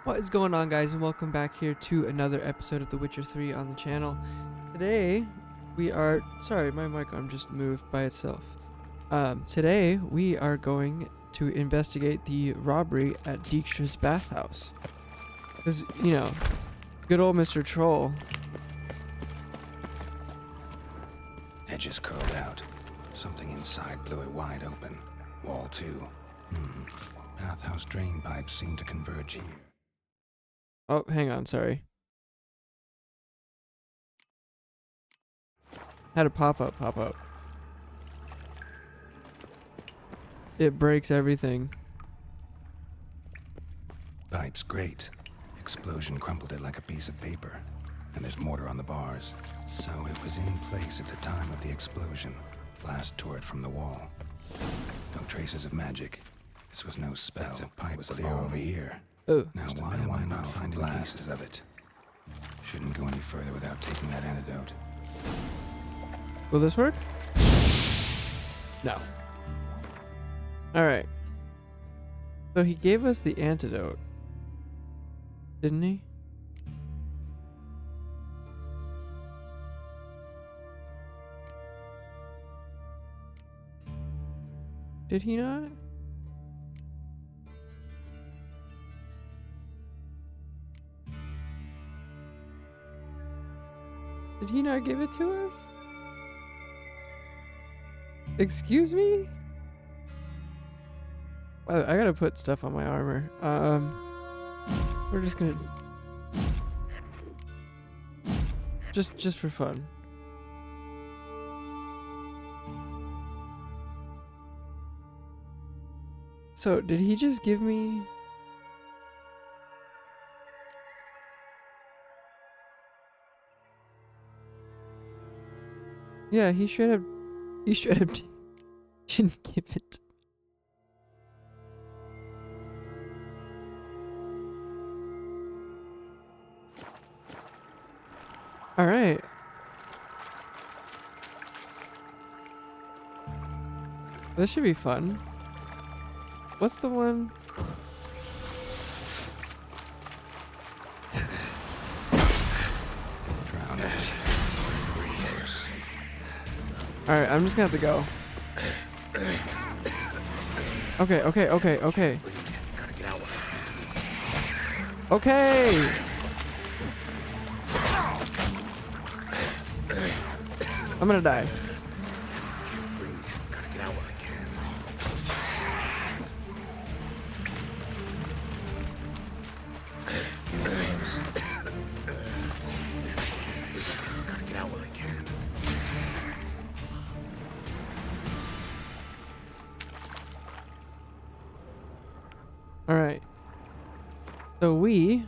What is going on, guys, and welcome back here to another episode of The Witcher 3 on the channel. Today we are sorry, my mic arm just moved by itself. Today we are going to investigate the robbery at Dijkstra's bathhouse. Because, you know, good old Mr. Troll. Edges curled out. Something inside blew it wide open. Wall too. Bathhouse drain pipes seem to converge here. Oh, hang on, sorry. Had a pop-up. It breaks everything. Pipes great. Explosion crumpled it like a piece of paper. And there's mortar on the bars. So it was in place at the time of the explosion. Blast tore it from the wall. No traces of magic. This was no spell. Of pipe was clear over here. Oh, Now why am I not finding pieces of it? Shouldn't go any further without taking that antidote. will this work? No. Alright. So he gave us the antidote. Didn't he? Did he not? Did he not give it to us? Excuse me? I gotta put stuff on my armor. We're just gonna... Just for fun. So, did he just give me... Yeah, he should have didn't give it. All right. This should be fun. What's the one? Drowners. Breathers. All right, I'm just gonna have to go. Okay. Gotta get out. Okay. I'm gonna die. Breathe. Gotta get out while I can. Gotta get out while I can. All right. So we're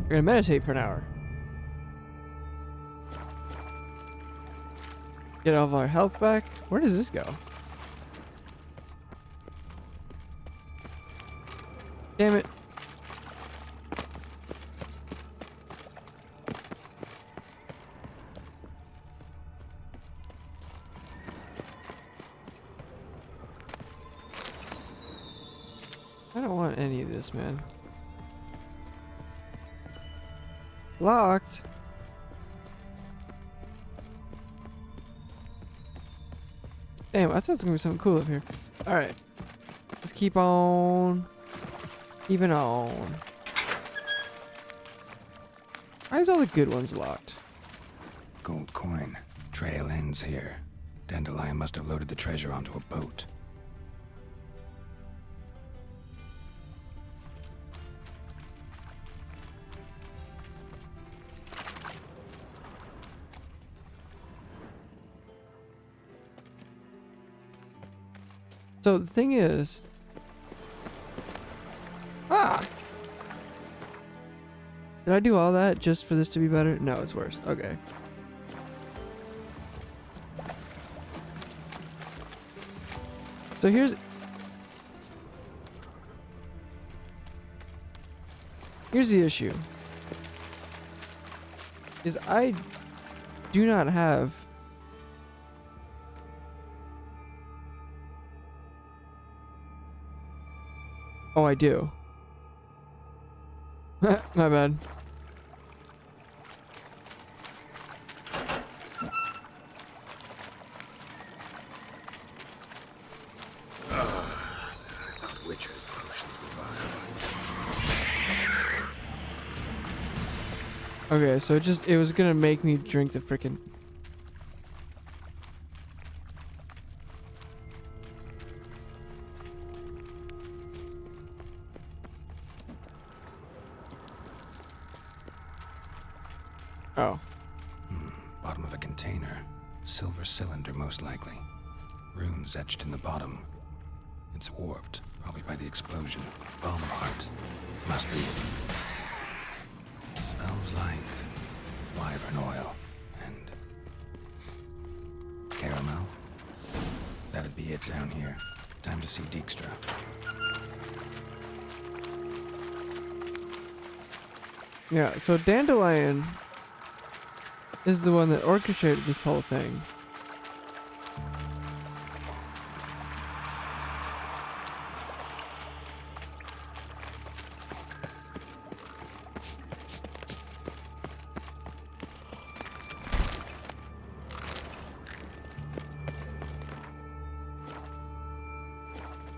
gonna meditate for an hour. Get all of our health back. Where does this go? Damn it. I don't want any of this, man. Locked. Damn, I thought it was gonna be something cool up here. Alright. Let's keep on. Keeping on. Why is all the good ones locked? Gold coin. Trail ends here. Dandelion must have loaded the treasure onto a boat. So the thing is... Ah! Did I do all that just for this to be better? No, it's worse. Okay. So here's the issue. Is I do not have Oh, I do. My bad. I thought Witcher's potions were vile. Okay, so it was gonna make me drink the frickin'. Oh. Bottom of a container. Silver cylinder, most likely. Runes etched in the bottom. It's warped, probably by the explosion. Bomb part. Must be. Smells like wyvern oil and caramel. That'd be it down here. Time to see Dijkstra. Yeah, so Dandelion is the one that orchestrated this whole thing.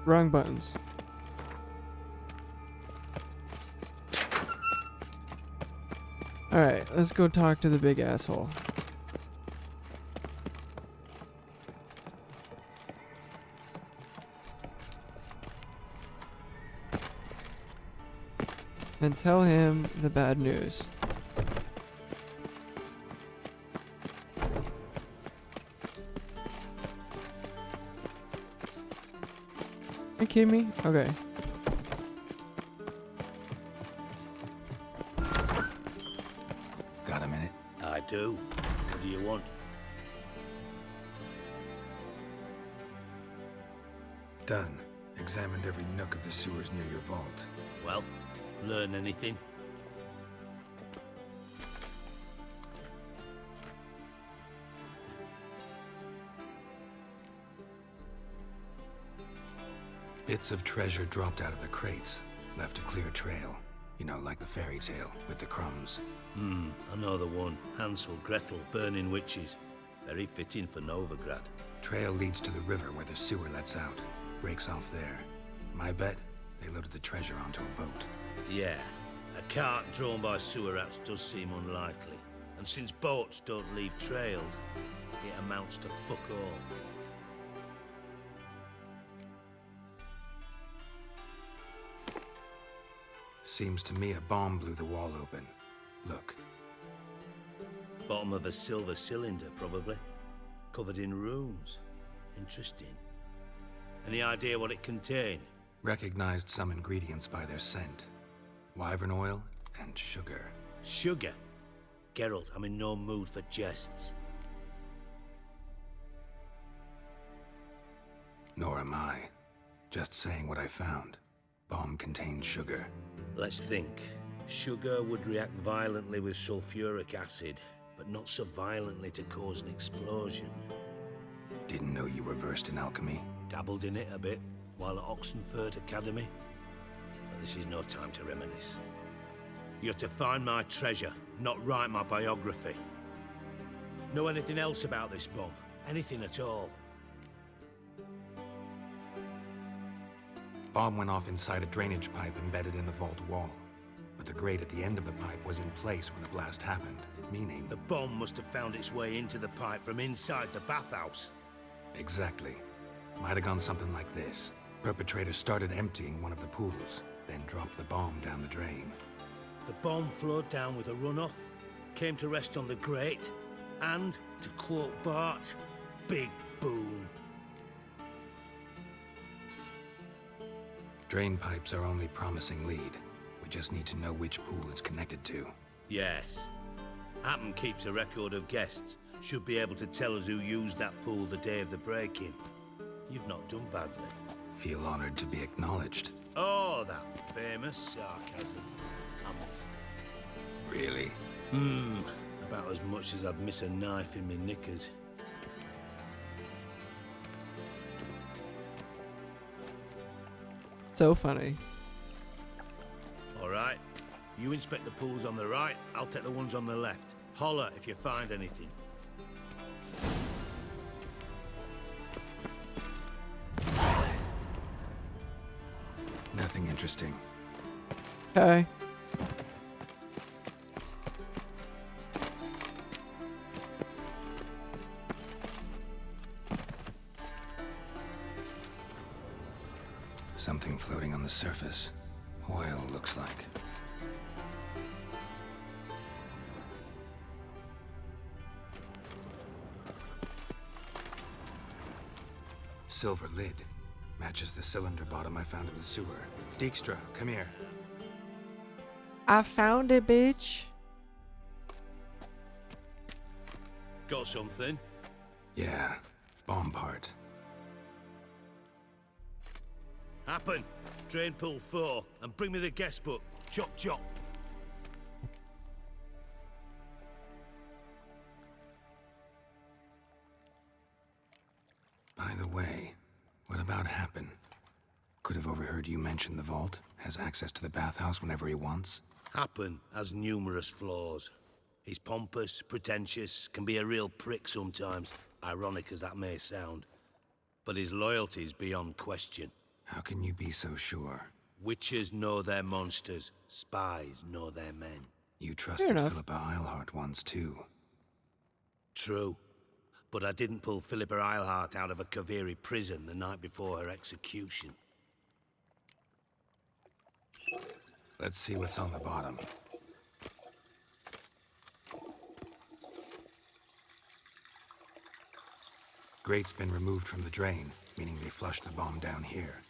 Wrong buttons. Alright, let's go talk to the big asshole. And tell him the bad news. Are you kidding me? Okay. Got a minute? I do. What do you want? Done. Examined every nook of the sewers near your vault. Well, learn anything? Bits of treasure dropped out of the crates. Left a clear trail. You know, like the fairy tale, with the crumbs. I know the one. Hansel, Gretel, burning witches. Very fitting for Novigrad. Trail leads to the river where the sewer lets out. Breaks off there. My bet, they loaded the treasure onto a boat. Yeah, a cart drawn by sewer rats does seem unlikely. And since boats don't leave trails, it amounts to fuck all. Seems to me a bomb blew the wall open. Look. Bottom of a silver cylinder, probably. Covered in runes. Interesting. Any idea what it contained? Recognized some ingredients by their scent. Wyvern oil and sugar. Sugar? Geralt, I'm in no mood for jests. Nor am I. Just saying what I found. Bomb contained sugar. Let's think. Sugar would react violently with sulfuric acid, but not so violently to cause an explosion. Didn't know you were versed in alchemy. Dabbled in it a bit while at Oxenford Academy. But this is no time to reminisce. You're to find my treasure, not write my biography. Know anything else about this bomb? Anything at all? Bomb went off inside a drainage pipe embedded in the vault wall. But the grate at the end of the pipe was in place when the blast happened, meaning... The bomb must have found its way into the pipe from inside the bathhouse. Exactly. Might have gone something like this. Perpetrator started emptying one of the pools, then dropped the bomb down the drain. The bomb flowed down with a runoff, came to rest on the grate, and, to quote Bart, big boom. Drain pipes are only promising lead. We just need to know which pool it's connected to. Yes. Happen keeps a record of guests. Should be able to tell us who used that pool the day of the break-in. You've not done badly. Feel honored to be acknowledged. Oh, that famous sarcasm. I missed it. Really? About as much as I'd miss a knife in my knickers. So funny. right? You inspect the pools on the right, I'll take the ones on the left. Holler if you find anything. Nothing interesting. Okay. Something floating on the surface. Oil, looks like. Silver lid. Matches the cylinder bottom I found in the sewer. Dijkstra, come here. I found it, bitch. Got something? Yeah, bomb part. Happen. Drain pool 4, and bring me the guest book. Chop chop. By the way, what about Happen? Could have overheard you mention the vault. Has access to the bathhouse whenever he wants. Happen has numerous flaws. He's pompous, pretentious, can be a real prick sometimes, ironic as that may sound. But his loyalty's beyond question. How can you be so sure? Witches know their monsters, spies know their men. You trusted enough. Philippa Eilhart once too. True. But I didn't pull Philippa Eilhart out of a Kaviri prison the night before her execution. Let's see what's on the bottom. Grate's been removed from the drain, meaning they flushed the bomb down here.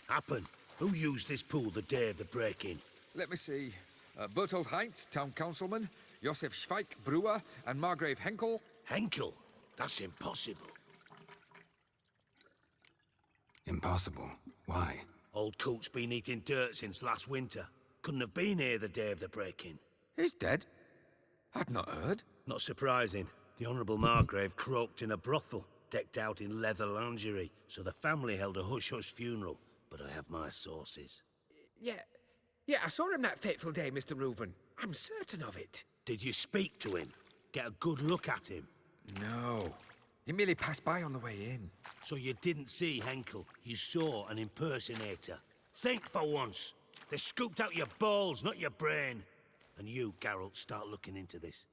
Happen. Who used this pool the day of the break-in? Let me see. Bertolt Heinz, town councilman, Josef Schweik, brewer, and Margrave Henkel. Henkel? That's impossible. Impossible. Why? Old Coot's been eating dirt since last winter. Couldn't have been here the day of the break-in. He's dead? I'd not heard. Not surprising. The Honourable Margrave croaked in a brothel, decked out in leather lingerie, so the family held a hush-hush funeral. But I have my sources. Yeah, I saw him that fateful day, Mr. Reuven. I'm certain of it. Did you speak to him? Get a good look at him? No. He merely passed by on the way in. So you didn't see Henkel, you saw an impersonator. Think for once. They scooped out your balls, not your brain. And you, Geralt, start looking into this.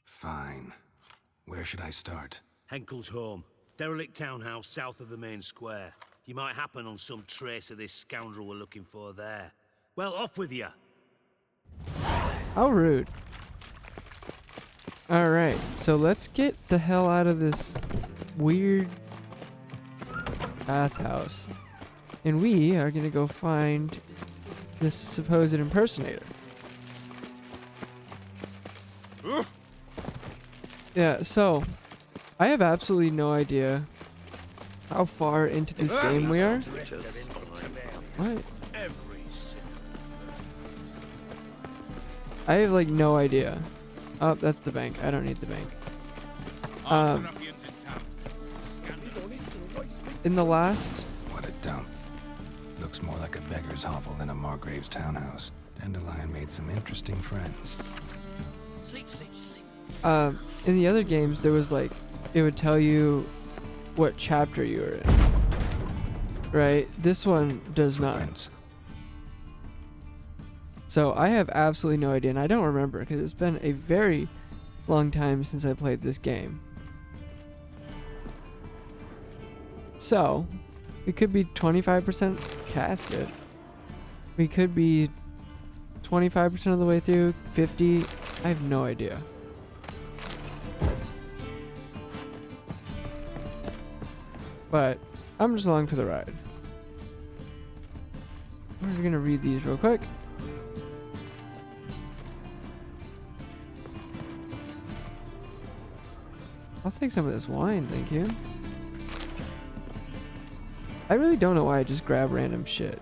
Fine. Where should I start? Henkel's home. Derelict townhouse south of the main square. You might happen on some trace of this scoundrel we're looking for there. Well, off with you. How rude. Alright, so let's get the hell out of this weird bathhouse. And we are gonna go find this supposed impersonator. Yeah, so I have absolutely no idea how far into this game we are. What? I have like no idea. Oh, that's the bank. I don't need the bank. In the last... What a dump. Looks more like a beggar's hovel than a Margrave's townhouse. Dandelion made some interesting friends. Sleep, sleep, sleep. In the other games, there was like... It would tell you what chapter you were in. Right? This one does not. Footprints. So I have absolutely no idea, and I don't remember because it's been a very long time since I played this game. So, we could be 25% casket. We could be 25% of the way through, 50. I have no idea. But I'm just along for the ride. We're gonna read these real quick. I'll take some of this wine, thank you. I really don't know why I just grab random shit.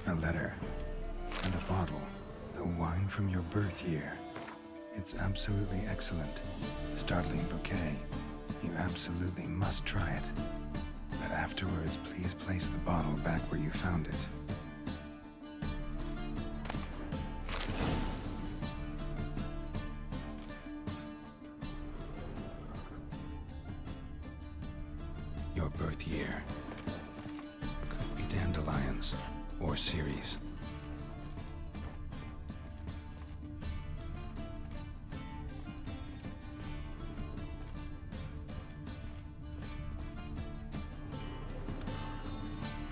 a letter, and a bottle. The wine from your birth year. It's absolutely excellent. Startling bouquet. You absolutely must try it. But afterwards, please place the bottle back where you found it. Your birth year. Could be dandelions or Ceres.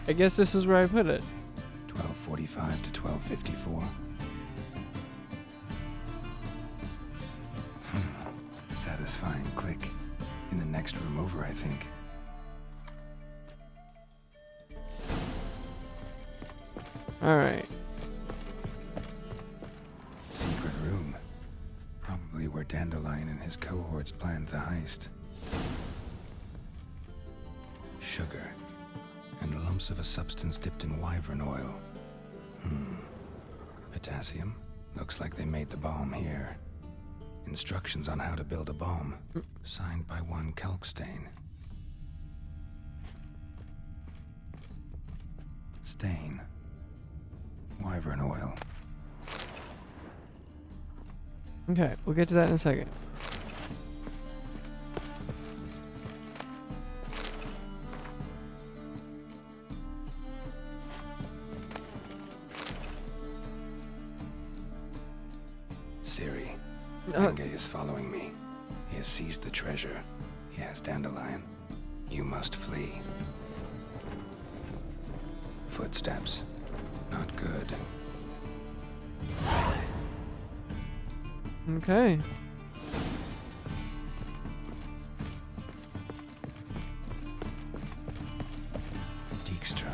I guess this is where I put it. 1245 to 1254. Satisfying click. In the next room over, I think. Alright. Secret room. Probably where Dandelion and his cohorts planned the heist. Sugar. And lumps of a substance dipped in wyvern oil. Potassium. Looks like they made the bomb here. Instructions on how to build a bomb. Signed by one Kalkstain. Stain. Wyvern oil. Okay, we'll get to that in a second. Siri. Menge is following me. He has seized the treasure. He has Dandelion. You must flee. Footsteps. Not good. Okay. Dijkstra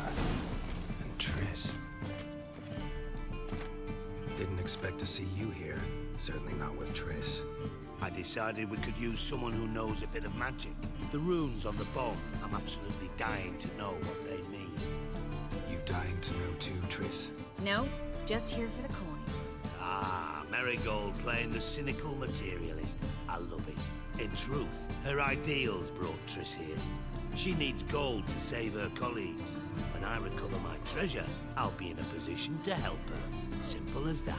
and Triss. Didn't expect to see you here. Certainly not with Triss. I decided we could use someone who knows a bit of magic. The runes on the bomb, I'm absolutely dying to know what they mean. You dying to know too, Triss? No, just here for the coin. Ah, Marigold playing the cynical materialist. I love it. In truth, her ideals brought Triss here. She needs gold to save her colleagues. When I recover my treasure, I'll be in a position to help her. Simple as that.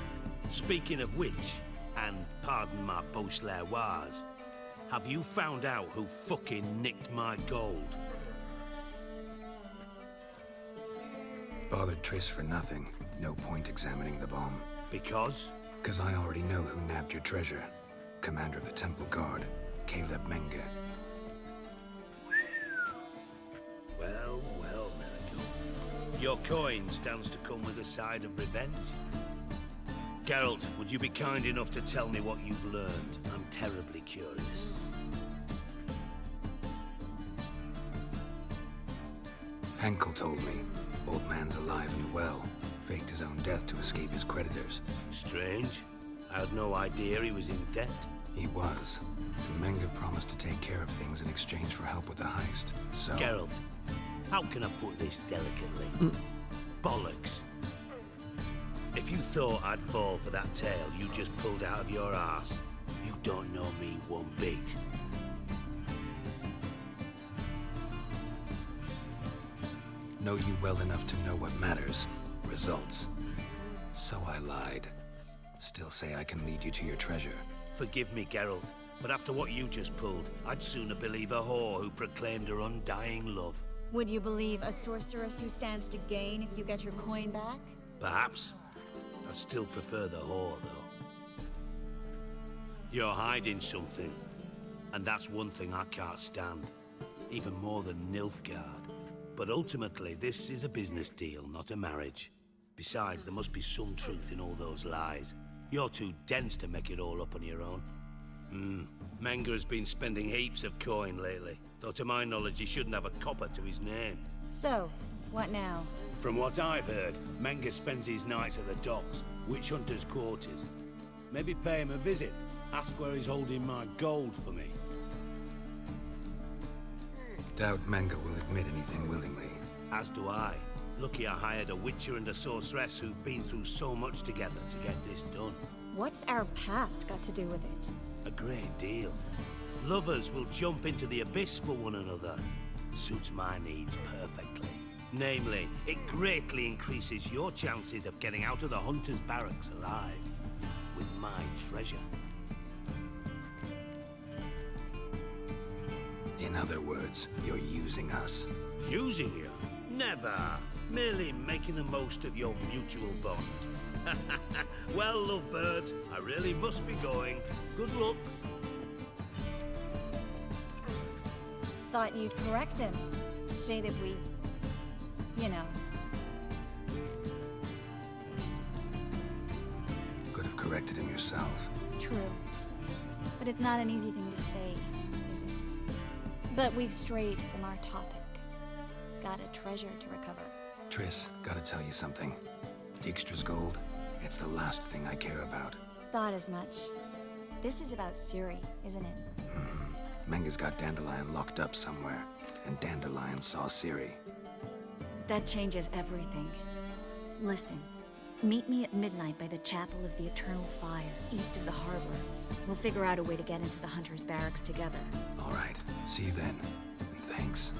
Speaking of which, and pardon my Beauclervoise, have you found out who fucking nicked my gold? Bothered Triss for nothing. No point examining the bomb. Because? 'Cause I already know who nabbed your treasure. Commander of the Temple Guard, Caleb Menge. Well, Marigold. Your coin stands to come with a side of revenge. Geralt, would you be kind enough to tell me what you've learned? I'm terribly curious. Henkel told me. Old man's alive and well. Faked his own death to escape his creditors. Strange. I had no idea he was in debt. He was. And Menge promised to take care of things in exchange for help with the heist. So... Geralt, how can I put this delicately? Bollocks. If you thought I'd fall for that tale you just pulled out of your arse, you don't know me one bit. Know you well enough to know what matters. Results. So I lied. Still say I can lead you to your treasure. Forgive me, Geralt, but after what you just pulled, I'd sooner believe a whore who proclaimed her undying love. Would you believe a sorceress who stands to gain if you get your coin back? Perhaps. I'd still prefer the whore, though. You're hiding something, and that's one thing I can't stand. Even more than Nilfgaard. But ultimately, this is a business deal, not a marriage. Besides, there must be some truth in all those lies. You're too dense to make it all up on your own. Menge has been spending heaps of coin lately, though to my knowledge he shouldn't have a copper to his name. So, what now? From what I've heard, Menge spends his nights at the docks, witch hunters' quarters. Maybe pay him a visit. Ask where he's holding my gold for me. Doubt Menge will admit anything willingly. As do I. Lucky I hired a witcher and a sorceress who've been through so much together to get this done. What's our past got to do with it? A great deal. Lovers will jump into the abyss for one another. Suits my needs perfectly. Namely, it greatly increases your chances of getting out of the hunter's barracks alive. With my treasure. In other words, you're using us. Using you? Never. Merely making the most of your mutual bond. Well, lovebirds, I really must be going. Good luck. Thought you'd correct him. Say that we... you know. Could have corrected him yourself. True. But it's not an easy thing to say, is it? But we've strayed from our topic. Got a treasure to recover. Triss, gotta tell you something. Dijkstra's gold, it's the last thing I care about. Thought as much. This is about Ciri, isn't it? Menga's got Dandelion locked up somewhere, and Dandelion saw Ciri. That changes everything. Listen, meet me at midnight by the Chapel of the Eternal Fire, east of the harbor. We'll figure out a way to get into the Hunter's barracks together. All right, see you then, and thanks.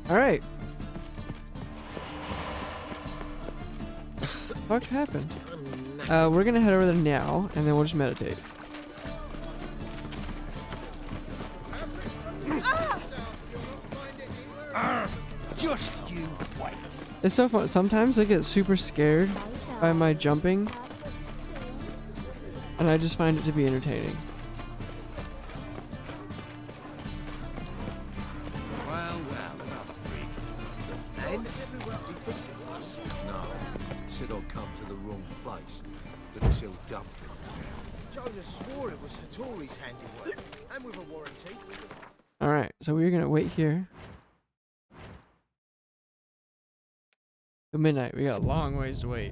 All right. What happened? We're gonna head over there now, and then we'll just meditate. Just you wait. It's so fun. Sometimes I get super scared by my jumping, and I just find it to be entertaining. Well, another freak. And he fix it for us? No, said I'd come to the wrong place, but it's still dumb. Jonah swore it was Hattori's handiwork, and with a warranty. All right, so we're gonna wait here. Till midnight. We got a long ways to wait.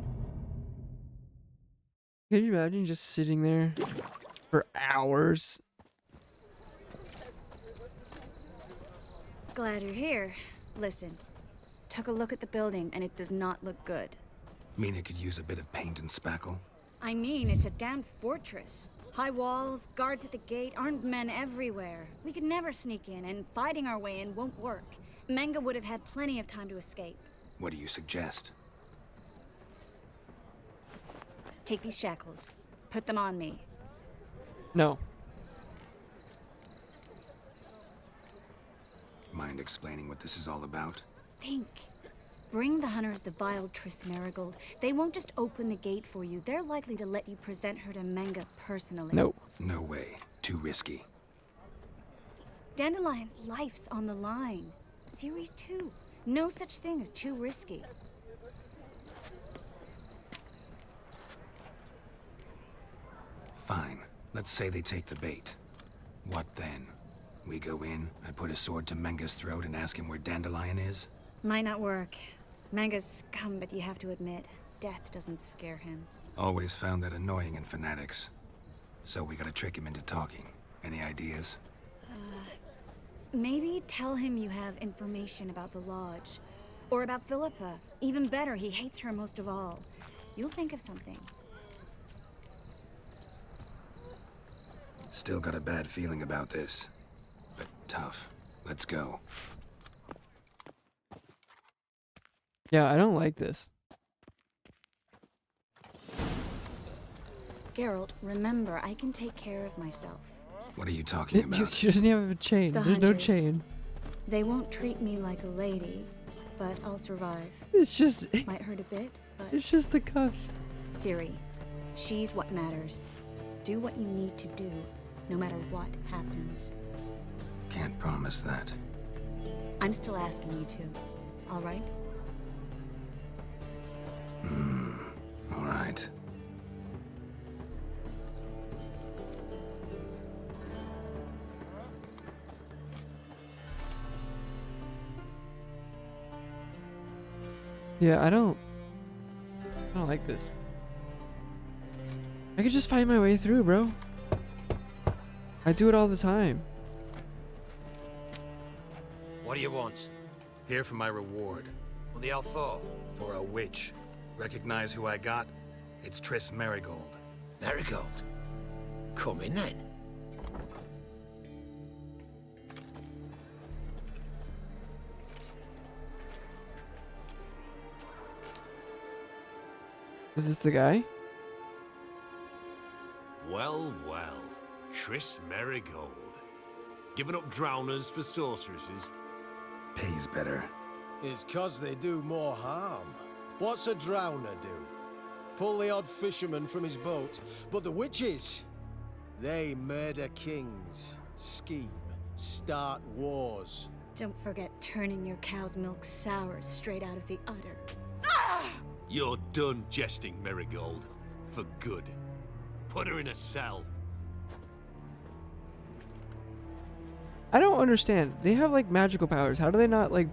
Can you imagine just sitting there for hours? Glad you're here. Listen, took a look at the building and it does not look good. Mina could use a bit of paint and spackle. I mean, it's a damn fortress. High walls, guards at the gate, armed men everywhere. We could never sneak in, and fighting our way in won't work. Menga would have had plenty of time to escape. What do you suggest? Take these shackles. Put them on me. No. Mind explaining what this is all about? Think. Bring the hunters the vile Triss Merigold. They won't just open the gate for you. They're likely to let you present her to Menga personally. No. No way. Too risky. Dandelion's life's on the line. Ciri's too. No such thing as too risky. Fine. Let's say they take the bait. What then? We go in, I put a sword to Menga's throat and ask him where Dandelion is? Might not work. Menga's scum, but you have to admit, death doesn't scare him. Always found that annoying in fanatics. So we gotta trick him into talking. Any ideas? Maybe tell him you have information about the Lodge. Or about Philippa. Even better, he hates her most of all. You'll think of something. Still got a bad feeling about this. But tough. Let's go. Yeah, I don't like this. Geralt, remember, I can take care of myself. What are you talking about? She doesn't even have a chain. The There's no hunters. chain. They won't treat me like a lady, but I'll survive. It's just Might hurt a bit, but it's just the cuffs. Ciri, she's what matters. Do what you need to do, no matter what happens. Can't promise that. I'm still asking you to, all right? All right. Yeah, I don't like this. I could just find my way through, bro. I do it all the time. What do you want? Here for my reward. What the hell for? For a witch. Recognize who I got? It's Triss Merigold. Marigold. Come in then. Is this the guy? Well, well. Triss Merigold. Giving up drowners for sorceresses? Pays better. It's 'cause they do more harm. What's a drowner do? Pull the odd fisherman from his boat. But the witches, they murder kings, scheme, start wars. Don't forget turning your cow's milk sour straight out of the udder. You're done jesting, Merigold. For good. Put her in a cell. I don't understand. They have like magical powers. How do they not like?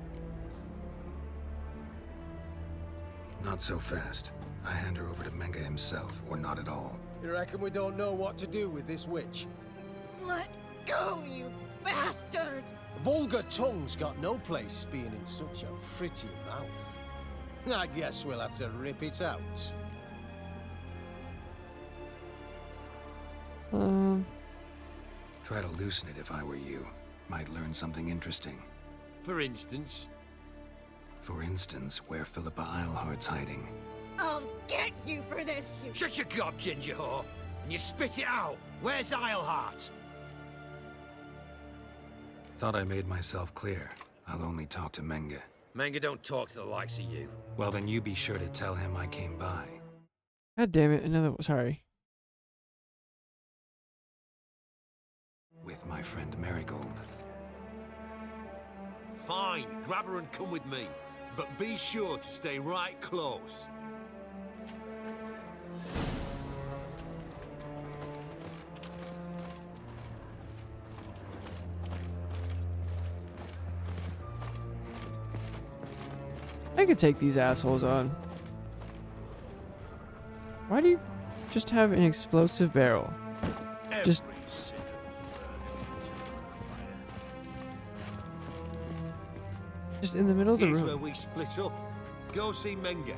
Not so fast. I hand her over to Menge himself, or not at all. You reckon we don't know what to do with this witch? Let go, you bastard! Vulgar tongue's got no place being in such a pretty mouth. I guess we'll have to rip it out. Try to loosen it if I were you. Might learn something interesting. For instance? For instance, where Philippa Eilhart's hiding. I'll get you for this, you... Shut your gob, ginger whore, and you spit it out. Where's Eilhart? Thought I made myself clear. I'll only talk to Menge. Menge don't talk to the likes of you. Well, then you be sure to tell him I came by. God damn it! Another. Sorry. With my friend Merigold. Fine, grab her and come with me. But be sure to stay right close. I could take these assholes on. Why do you just have an explosive barrel? Just Every sin burning into fire. just in the middle of the Here's where room. we split up. Go see Menge.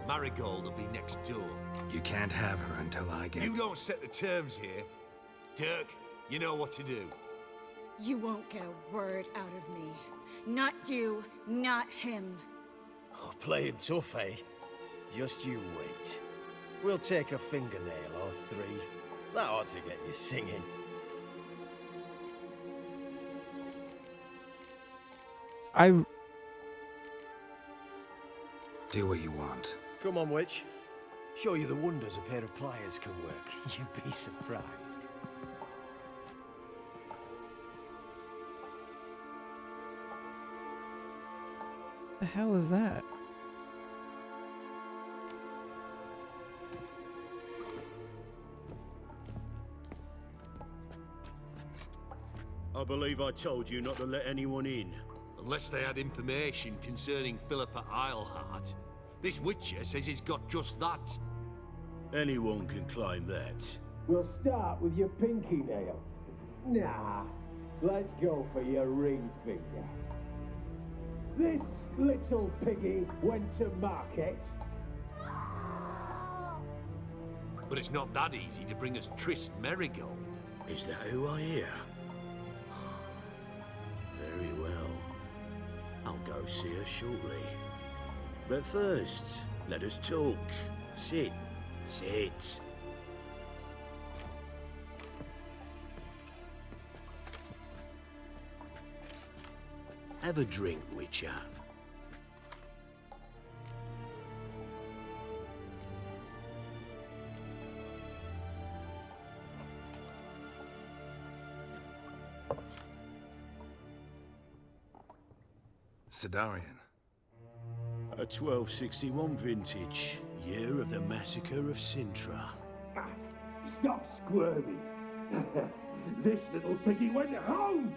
Marigold will be next door. You can't have her until I get... You don't set the terms here. Dirk, you know what to do. You won't get a word out of me. Not you, not him. Oh, playing tough, eh? Just you wait. We'll take a fingernail or three. That ought to get you singing. Do what you want. Come on, witch. Show you the wonders a pair of pliers can work. You'd be surprised. The hell is that? I believe I told you not to let anyone in. Unless they had information concerning Philippa Eilhart. This Witcher says he's got just that. Anyone can claim that. We'll start with your pinky nail. Nah, let's go for your ring finger. This little piggy went to market. But it's not that easy to bring us Triss Merigold. Is that who I hear? Very well. I'll go see her shortly. But first, let us talk. Sit. Sit. Have a drink, Witcher. Sidarian. A 1261 vintage, year of the massacre of Sintra. Stop squirming. This little piggy went home.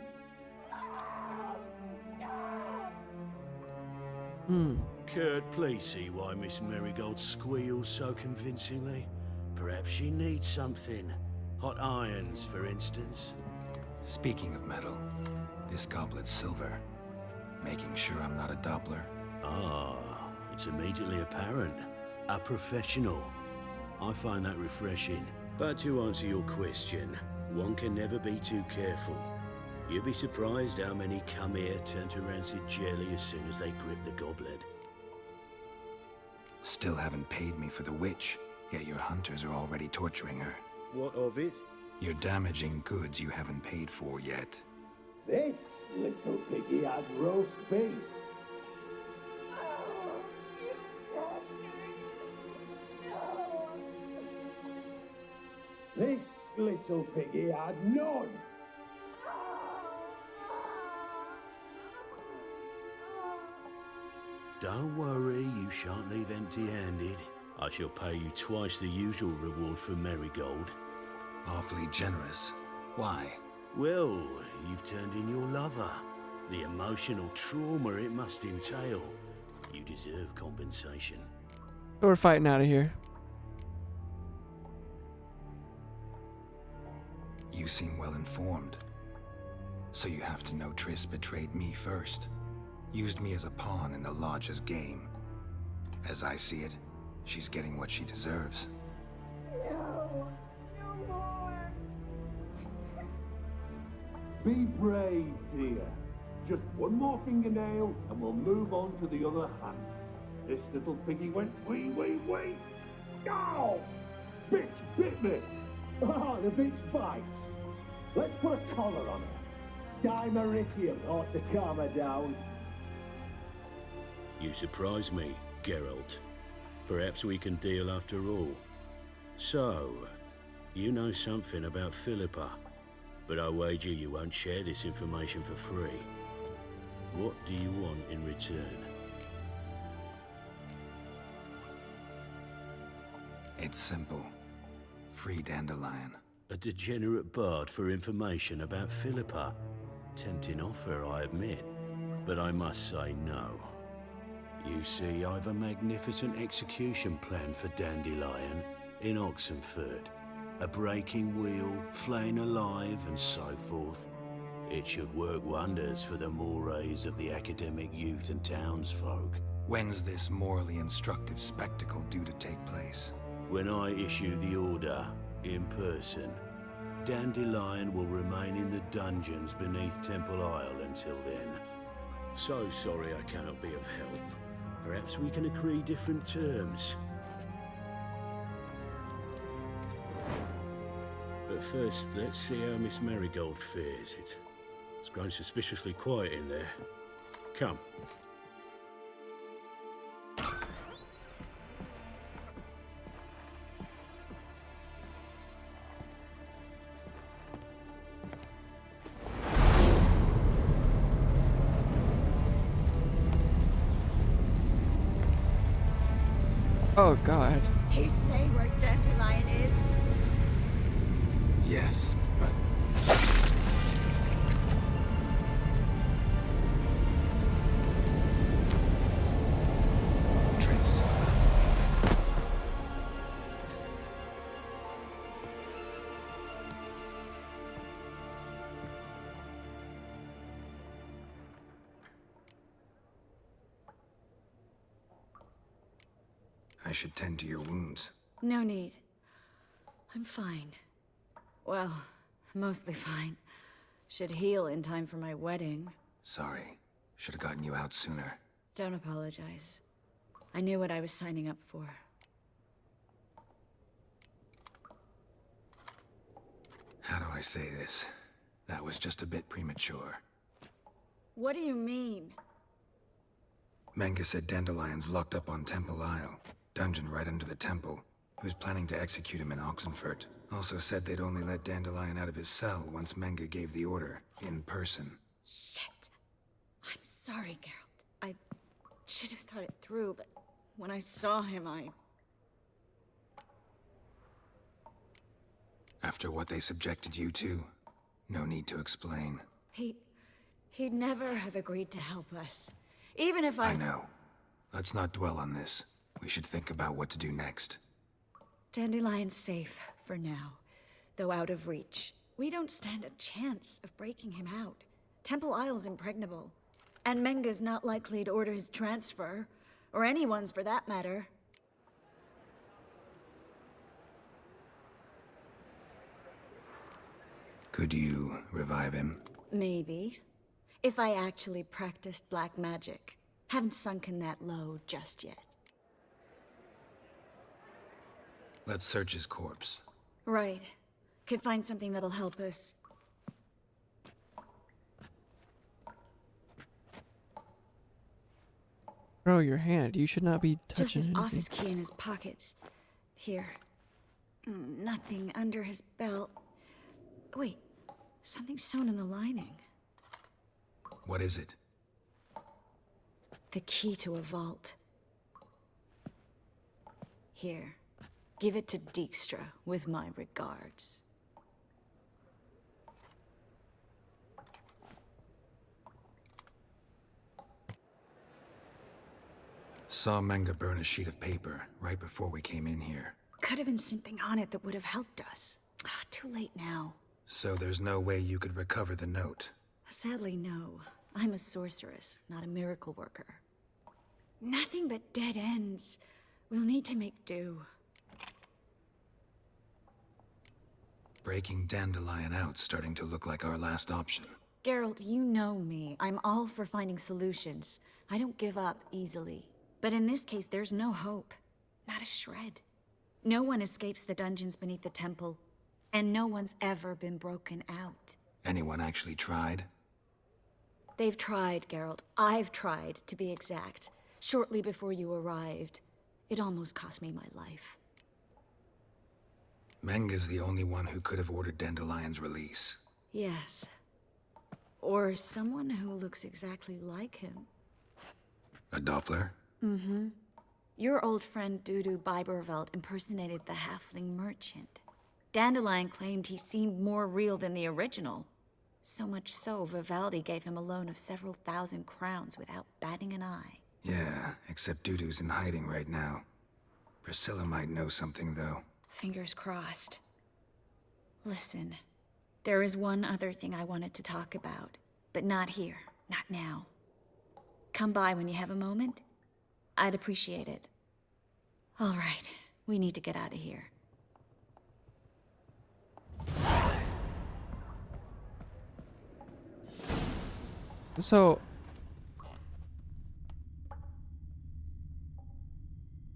Kurt, please see why Miss Merigold squeals so convincingly. Perhaps she needs something. Hot irons, for instance. Speaking of metal, this goblet's silver. Making sure I'm not a Doppler. Ah, it's immediately apparent. A professional. I find that refreshing. But to answer your question, one can never be too careful. You'd be surprised how many come here turn to rancid jelly as soon as they grip the goblet. Still haven't paid me for the witch, yet your hunters are already torturing her. What of it? You're damaging goods you haven't paid for yet. This little piggy had roast beef. This little piggy had none. Don't worry, you shan't leave empty-handed. I shall pay you twice the usual reward for Marigold. Awfully generous. Why? Well, you've turned in your lover. The emotional trauma it must entail. You deserve compensation. We're fighting out of here. You seem well informed. So you have to know Triss betrayed me first. Used me as a pawn in the Lodge's game. As I see it, she's getting what she deserves. No, no more. Be brave, dear. Just one more fingernail and we'll move on to the other hand. This little piggy went wee. Ow! Bitch bit me! Oh, the bitch bites. Let's put a collar on her. Dimeritium ought to calm her down. You surprise me, Geralt. Perhaps we can deal after all. So, you know something about Philippa, but I wager you won't share this information for free. What do you want in return? It's simple. Free Dandelion. A degenerate bard for information about Philippa. Tempting offer, I admit, but I must say no. You see, I've a magnificent execution plan for Dandelion in Oxenford. A breaking wheel, flaying alive, and so forth. It should work wonders for the mores of the academic youth and townsfolk. When's this morally instructive spectacle due to take place? When I issue the order, in person, Dandelion will remain in the dungeons beneath Temple Isle until then. So sorry I cannot be of help. Perhaps we can agree different terms. But first, let's see how Miss Marigold fares. It's grown suspiciously quiet in there. Come. Oh god. He say where Dandelion is? Yes, but... Triss. I should tend to your wounds. No need. I'm fine. Well, mostly fine. Should heal in time for my wedding. Sorry. Should have gotten you out sooner. Don't apologize. I knew what I was signing up for. How do I say this? That was just a bit premature. What do you mean? Menge said Dandelion's locked up on Temple Isle. Dungeon right under the temple. He was planning to execute him in Oxenfurt. Also said they'd only let Dandelion out of his cell once Menge gave the order, in person. Shit. I'm sorry, Geralt. I should have thought it through, but when I saw him, After what they subjected you to, no need to explain. He'd never have agreed to help us. Even if I know. Let's not dwell on this. We should think about what to do next. Dandelion's safe, for now. Though out of reach. We don't stand a chance of breaking him out. Temple Isle's impregnable. And Menga's not likely to order his transfer. Or anyone's for that matter. Could you revive him? Maybe. If I actually practiced black magic. Haven't sunken that low just yet. Let's search his corpse. Right. Could find something that'll help us. Bro, your hand. You should not be touching Just his anything. office key in his pockets. Here. Nothing under his belt. Wait. Something sewn in the lining. What is it? The key to a vault. Here. Give it to Dijkstra with my regards. Saw Menga burn a sheet of paper right before we came in here. Could have been something on it that would have helped us. Too late now. So there's no way you could recover the note? Sadly, no. I'm a sorceress, not a miracle worker. Nothing but dead ends. We'll need to make do. Breaking Dandelion out's starting to look like our last option. Geralt, you know me. I'm all for finding solutions. I don't give up easily. But in this case, there's no hope. Not a shred. No one escapes the dungeons beneath the temple. And no one's ever been broken out. Anyone actually tried? They've tried, Geralt. I've tried, to be exact. Shortly before you arrived. It almost cost me my life. Menga's the only one who could have ordered Dandelion's release. Yes. Or someone who looks exactly like him. A Doppler? Mm-hmm. Your old friend Dudu Biberveld impersonated the halfling merchant. Dandelion claimed he seemed more real than the original. So much so, Vivaldi gave him a loan of several thousand crowns without batting an eye. Yeah, except Dudu's in hiding right now. Priscilla might know something, though. Fingers crossed. Listen, there is one other thing I wanted to talk about, but not here, not now. Come by when you have a moment. I'd appreciate it. All right, we need to get out of here. So,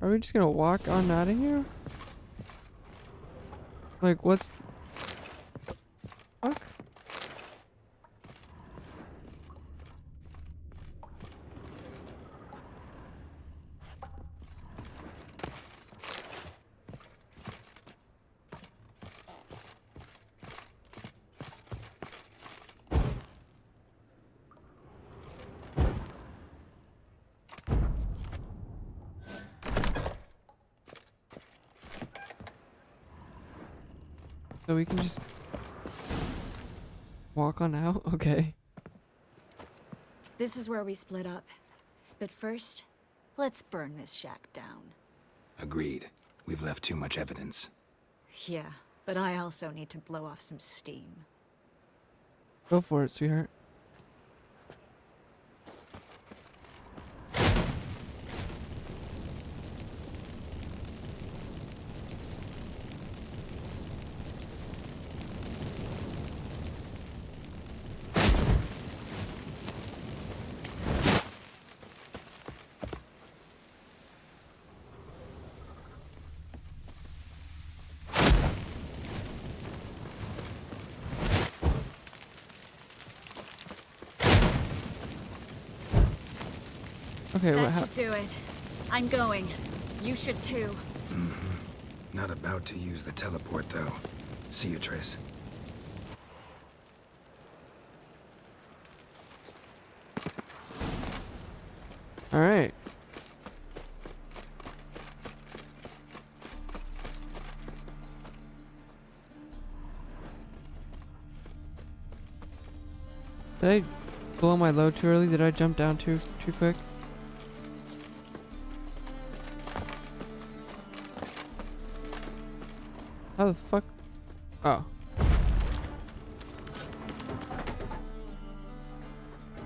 are we just gonna walk on out of here? Like, what's... Fuck? So we can just walk on out? Okay. This is where we split up. But first, let's burn this shack down. Agreed. We've left too much evidence. Yeah, but I also need to blow off some steam. Go for it, sweetheart. Okay, That what should do it. I'm going. You should too. Not about to use the teleport, though. See you, Triss. Alright. Did I blow my load too early? Did I jump down too quick? How the fuck? Oh.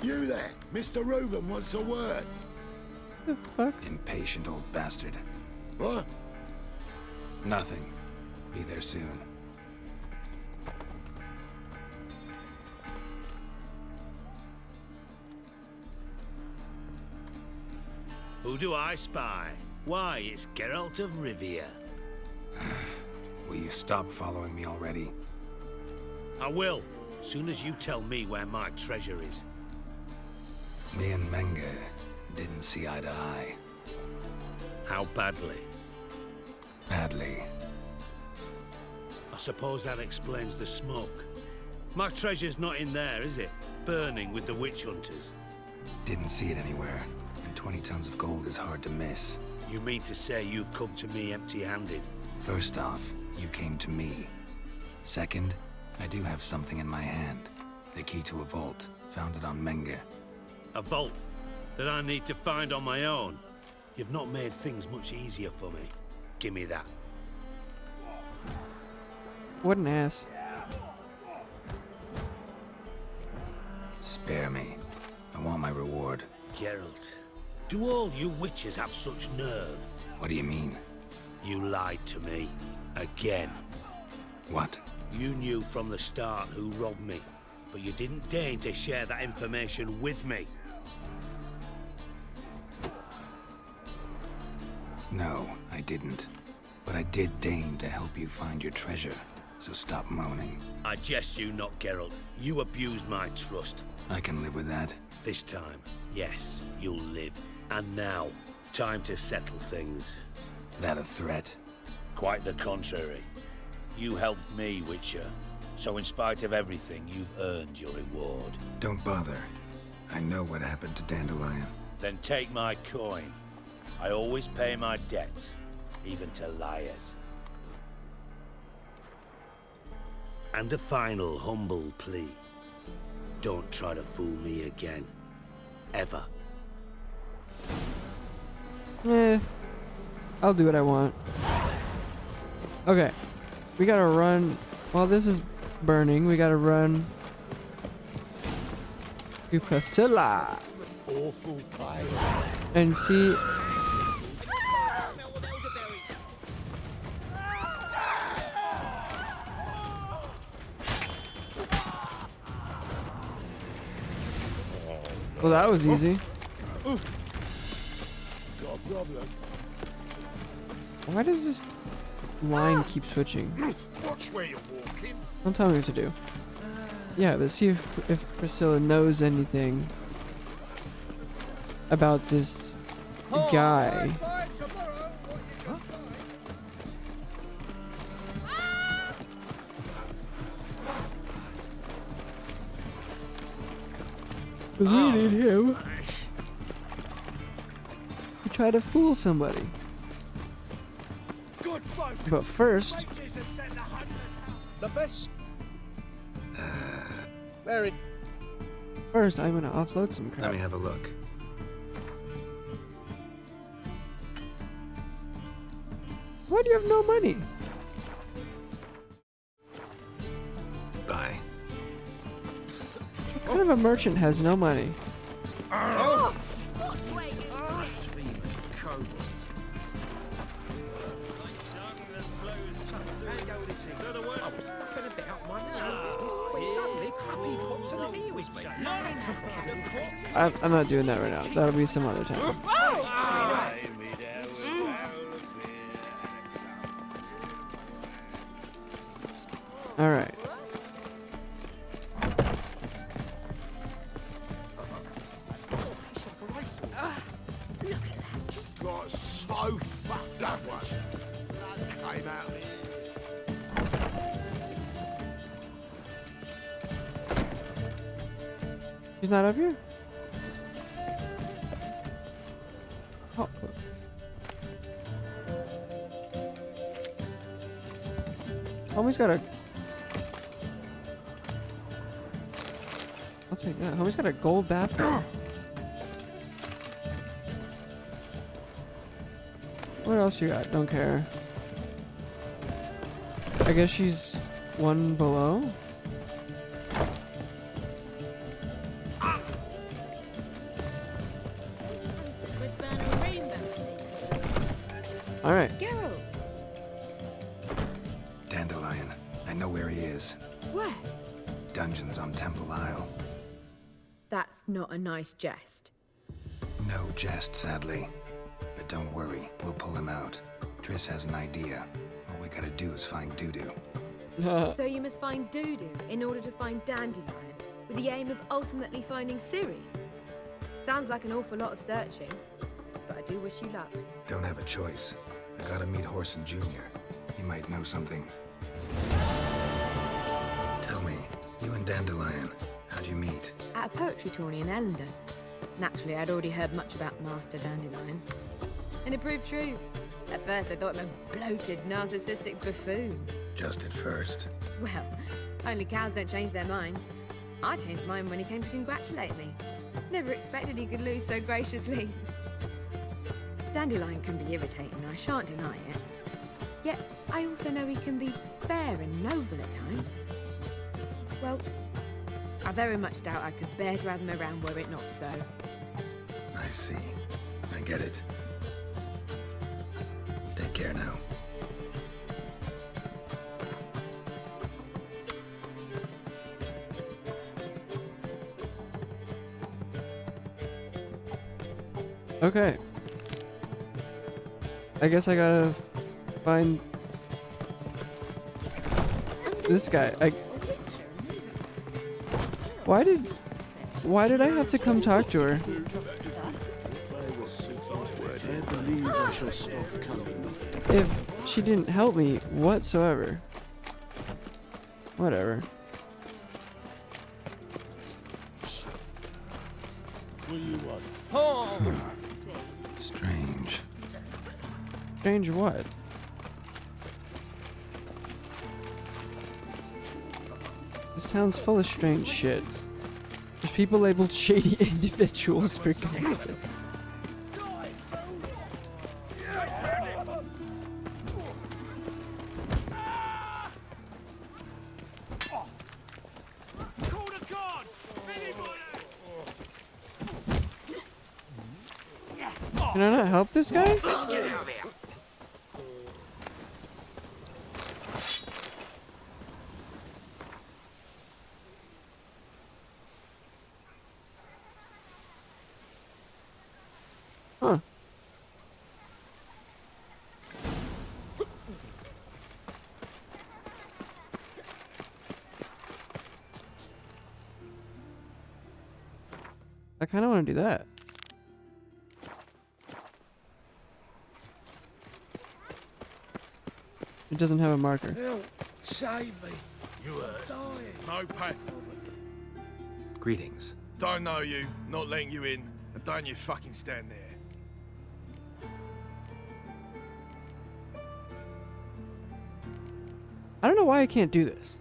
You there, Mr. Reuven wants a word. The fuck? Impatient old bastard. What? Nothing. Be there soon. Who do I spy? Why, it's Geralt of Rivia. Will you stop following me already? I will, soon as you tell me where my treasure is. Me and Menge didn't see eye to eye. How badly? Badly. I suppose that explains the smoke. My treasure's not in there, is it? Burning with the witch hunters. Didn't see it anywhere. And 20 tons of gold is hard to miss. You mean to say you've come to me empty-handed? First off, you came to me. Second, I do have something in my hand. The key to a vault, found it on Menge. A vault that I need to find on my own? You've not made things much easier for me. Give me that. What an ass. Spare me. I want my reward. Geralt, do all you witches have such nerve? What do you mean? You lied to me. Again. What? You knew from the start who robbed me, but you didn't deign to share that information with me. No, I didn't. But I did deign to help you find your treasure, so stop moaning. I jest you not, Geralt. You abused my trust. I can live with that. This time, yes, you'll live. And now, time to settle things. That a threat? Quite the contrary. You helped me, Witcher. So in spite of everything, you've earned your reward. Don't bother. I know what happened to Dandelion. Then take my coin. I always pay my debts, even to liars. And a final humble plea. Don't try to fool me again. Ever. I'll do what I want. Okay. We gotta run. While this is burning, we gotta run to Priscilla Awful pie. and see. Well, that was easy. Got a problem. Why does this line keep switching? Watch where you're walking. Don't tell me what to do. Yeah, but see if Priscilla knows anything about this guy. We need him to try to fool somebody. But first, The best. Very. I'm gonna offload some crap. Let me have a look. Why do you have no money? Bye. What kind of a merchant has no money? I'm not doing that right now. That'll be some other time. All right. Got so fucked up one. Came out of it. He's not up here? Oh. Homie's got a... I'll take that. Homie's got a gold bathroom. What else you got? Don't care. I guess she's one below? All right. Geralt, Dandelion. I know where he is. where? Dungeons on Temple Isle. That's not a nice jest. No jest, sadly. But don't worry, we'll pull him out. Triss has an idea. All we gotta do is find Dudu. So you must find Dudu in order to find Dandelion, with the aim of ultimately finding Ciri. Sounds like an awful lot of searching, but I do wish you luck. Don't have a choice. I gotta meet Horson Jr. He might know something. Tell me, you and Dandelion, how'd you meet? At a poetry tourney in Ellendon. Naturally, I'd already heard much about Master Dandelion. And it proved true. At first, I thought him a bloated, narcissistic buffoon. Just at first. Well, only cows don't change their minds. I changed mine when he came to congratulate me. Never expected he could lose so graciously. Dandelion can be irritating, I shan't deny it. Yet, I also know he can be fair and noble at times. Well, I very much doubt I could bear to have him around were it not so. I see. I get it. Take care now. Okay. I guess I gotta find this guy. Why did I have to come talk to her? If she didn't help me whatsoever. Whatever. Strange. Strange what? This town's full of strange shit. There's people labeled shady individuals for God's sakes. Can I not help this guy? Let's get out of here. Huh. I kind of want to do that. It doesn't have a marker. Help! Save me! You hurt? Dying! No pack. Greetings. Don't know you, not letting you in, and don't you fucking stand there. I don't know why I can't do this.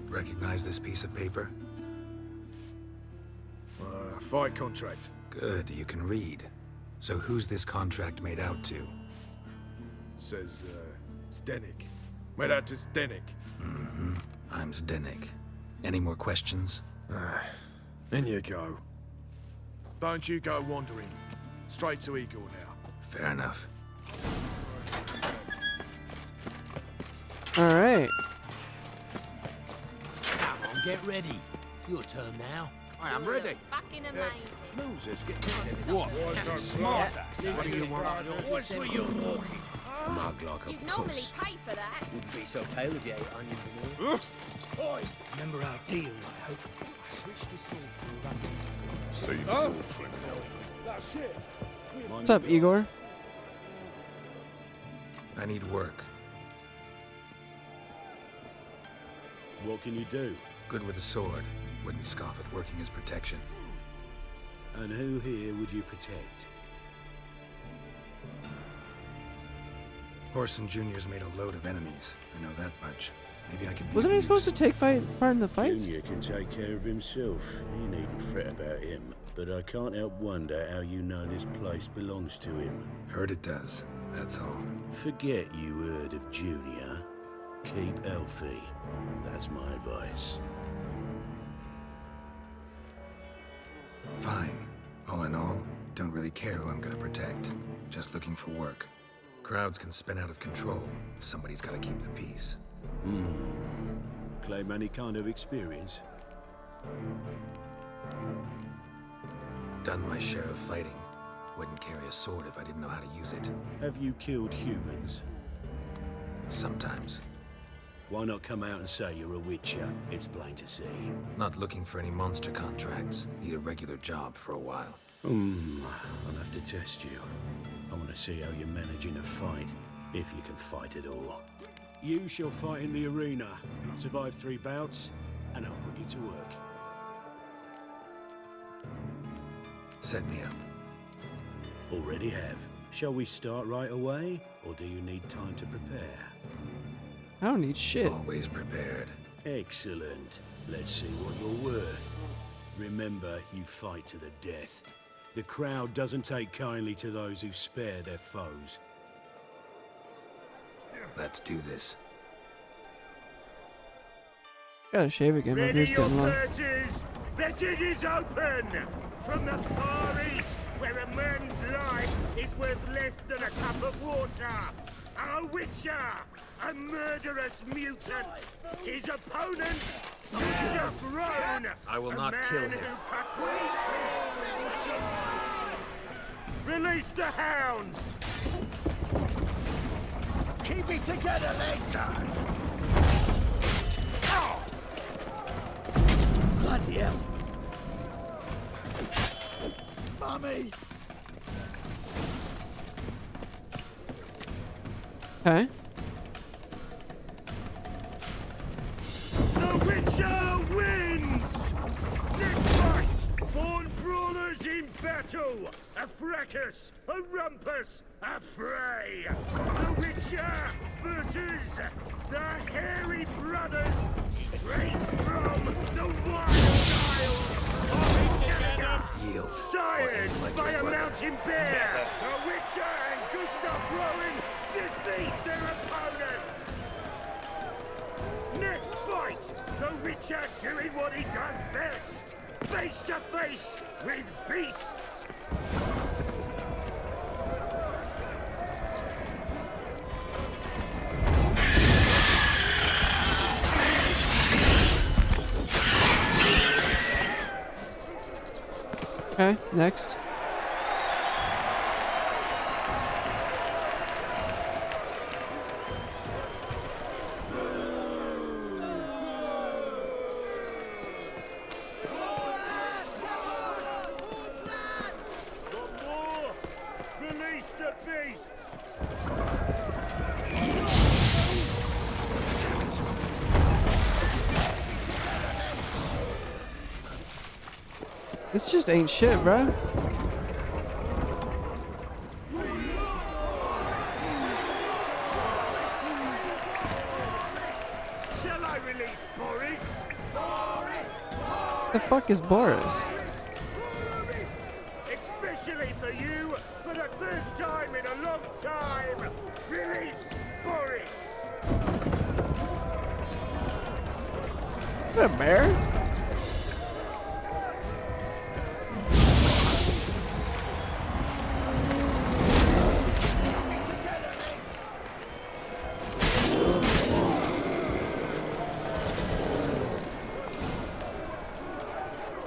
Recognize this piece of paper? Fight contract. Good, you can read. So who's this contract made out to? Says, Zdenek. Made out to Zdenek. Mm-hmm. I'm Zdenek. Any more questions? In you go. Don't you go wandering. Straight to Igor now. Fair enough. Alright. Come on, get ready. It's your turn now. I am ready. Fucking amazing. Losers get What? Smart ass. What do you want? What's what you're walking? Mug like a You'd normally puss. pay for that. Wouldn't be so pale if you ate onions and all. Remember our deal, I hope. I switched this all for that. Save That's it. What's up, Igor? I need work. What can you do? Good with a sword. Wouldn't scoff at working as protection. And who here would you protect? Horson Jr.'s made a load of enemies. I know that much. Maybe I can be Wasn't of I supposed to use. take part in the fight? Junior can take care of himself. You needn't fret about him. But I can't help wonder how you know this place belongs to him. Heard it does. That's all. Forget you heard of Junior. Keep Elfie. That's my advice. Fine. All All in all, don't really care who I'm gonna protect. Just looking for work. Crowds can spin out of control. Somebody's gotta keep the peace. Claim any kind of experience? Done my share of fighting. Wouldn't carry a sword if I didn't know how to use it. Have you killed humans? Sometimes. Why not come out and say you're a witcher? It's plain to see. Not looking for any monster contracts. Need a regular job for a while. I'll have to test you. I want to see how you manage in a fight, if you can fight at all. You shall fight in the arena, survive 3 bouts, and I'll put you to work. Set me up. Already have. Shall we start right away, or do you need time to prepare? I don't need shit. Always prepared. Excellent. Let's see what you're worth. Remember, you fight to the death. The crowd doesn't take kindly to those who spare their foes. Let's do this. Gotta shave again. My beard's getting long. purses! Betting is open! From the far east, where a man's life is worth less than a cup of water. A witcher! A murderous mutant! His opponent, Mr. Roan! I will not kill him. Release the hounds! Keep it together, legs! Oh! Bloody hell! Mummy! Okay. The Witcher wins! Next fight! Born brawlers in battle! A fracas! A rumpus! A fray! The Witcher versus the Hairy Brothers, straight from the Wild Isles of Canada! Yield. Sired Like by your a brother. mountain bear! The Witcher and Gustav Rowan defeat their opponents! Next fight! The Witcher doing what he does best! Face to face with beasts! Okay, next. Got more! Release the beasts! This just ain't shit, bro. Shall I release Boris? The fuck is Boris? Especially for you, for the first time in a long time, release Boris! Is that a bear?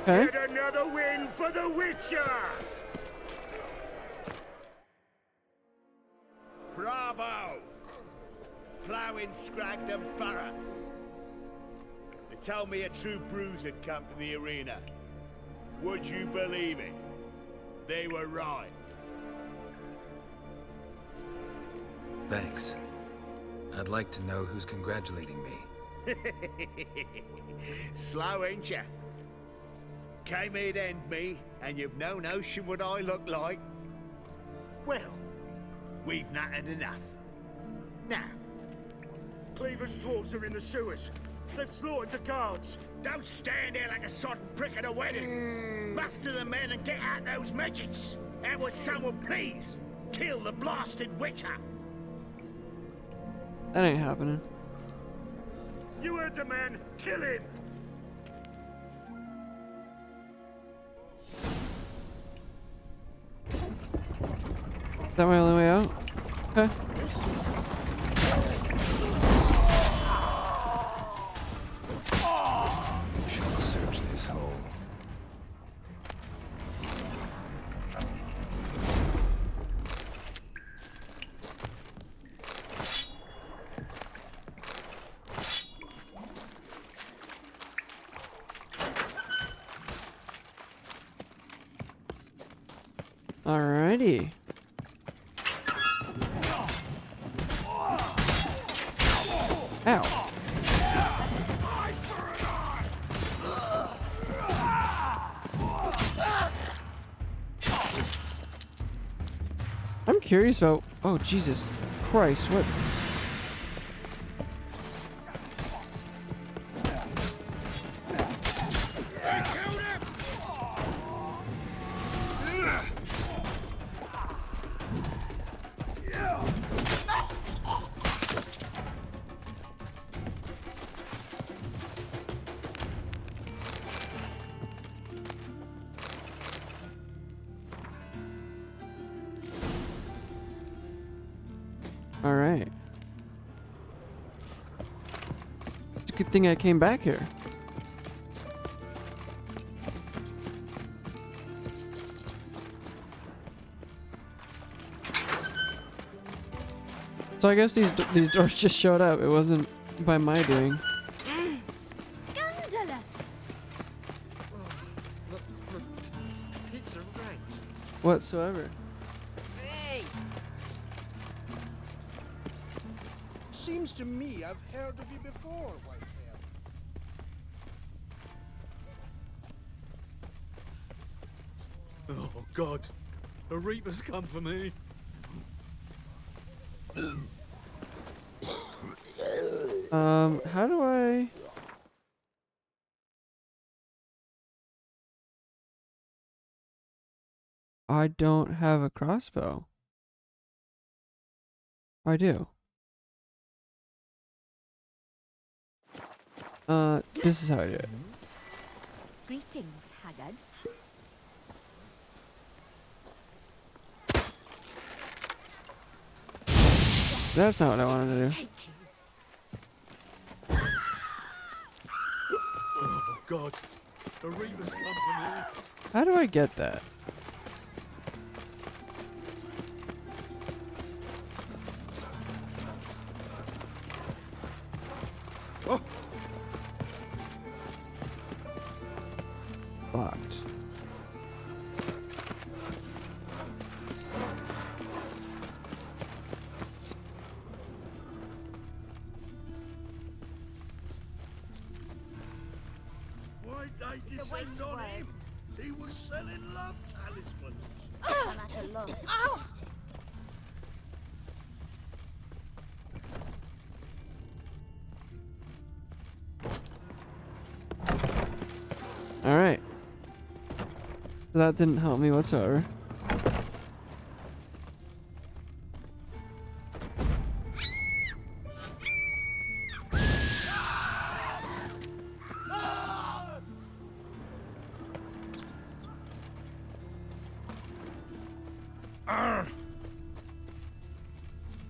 Okay. Get another win for the Witcher! Bravo! Ploughing Scragdon Farah. They tell me a true bruise had come to the arena. Would you believe it? They were right. Thanks. I'd like to know who's congratulating me. Slow, ain't ya? Came here to end me, and you've no notion what I look like. Well, we've nattered enough. Now, Cleaver's dwarves are in the sewers. They've slaughtered the guards. don't stand there like a sodden prick at a wedding. Muster the men and get out those midgets. And would someone please kill the blasted witcher? That ain't happening. You heard the man. Kill him! that my only way out? Okay. Should search this hole. Alrighty. Ow. I'm curious about. Oh, Jesus Christ, what? Alright. It's a good thing I came back here. So I guess these doors just showed up. It wasn't by my doing. Scandalous! Pizza right. Whatsoever. Hey! Seems to me I've heard of you before, Whitehair. Oh, God. A Reaper's come for me. How do I... I don't have a crossbow. I do. This is how I do it. Greetings, Haggard. That's not what I wanted to do. Oh, God. A Reaper's come for me. How do I get that? Oh. Locked. Why'd they descend on him? He was selling love talismans. I'm at a loss. Ow! Alright. So that didn't help me whatsoever.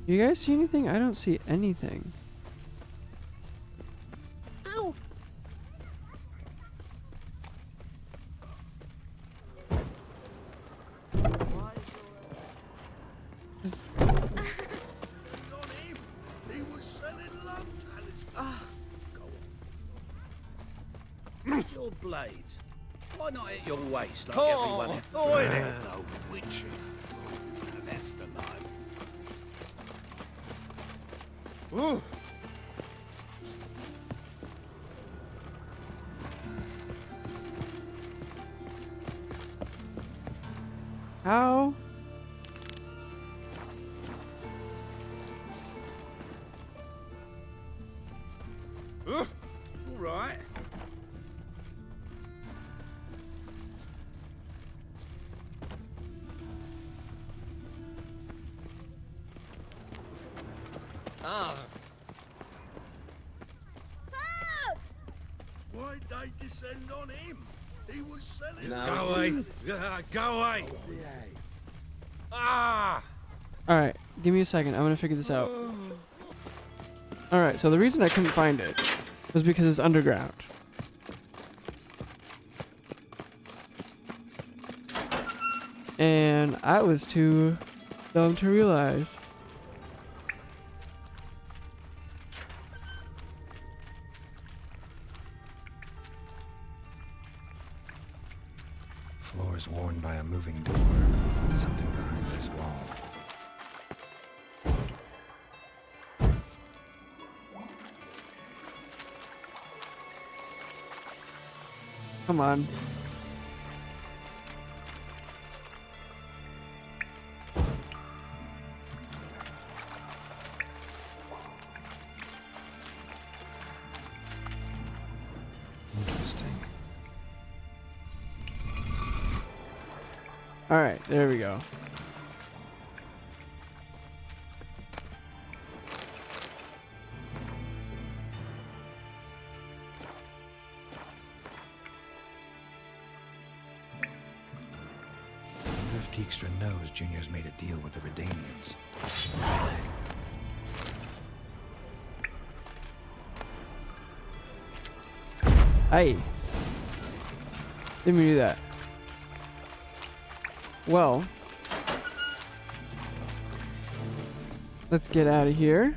Do you guys see anything? I don't see anything. Ow! On him. He was selling love talismans. Go on. Your blades. Why not at your waist like everyone else? Oh, yeah. No witching. That's the line. Ooh. How? All right. Why'd they descend on him? He was selling. Go away. Go away. Ah! Alright, give me a second. I'm gonna figure this out. Alright, so the reason I couldn't find it was because it's underground. And I was too dumb to realize. Floors worn by a moving door. Something behind this wall. Come on. Interesting. Alright, there we go. If Dijkstra knows Junior's made a deal with the Redanians. Hey. Didn't mean to do that. Well. Let's get out of here.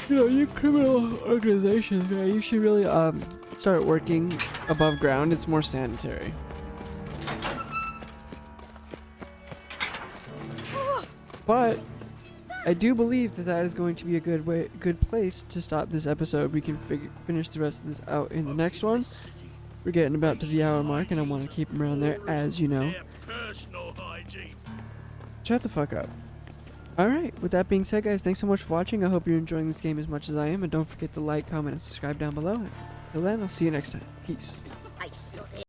You know, you criminal organizations, right? You should really start working above ground. It's more sanitary. But I do believe that that is going to be a good place to stop this episode. We can finish the rest of this out in the next one. We're getting about to the hour mark, and I want to keep them around there, as you know. Shut the fuck up. Alright, with that being said, guys, thanks so much for watching. I hope you're enjoying this game as much as I am, and don't forget to like, comment, and subscribe down below. Until then, I'll see you next time. Peace.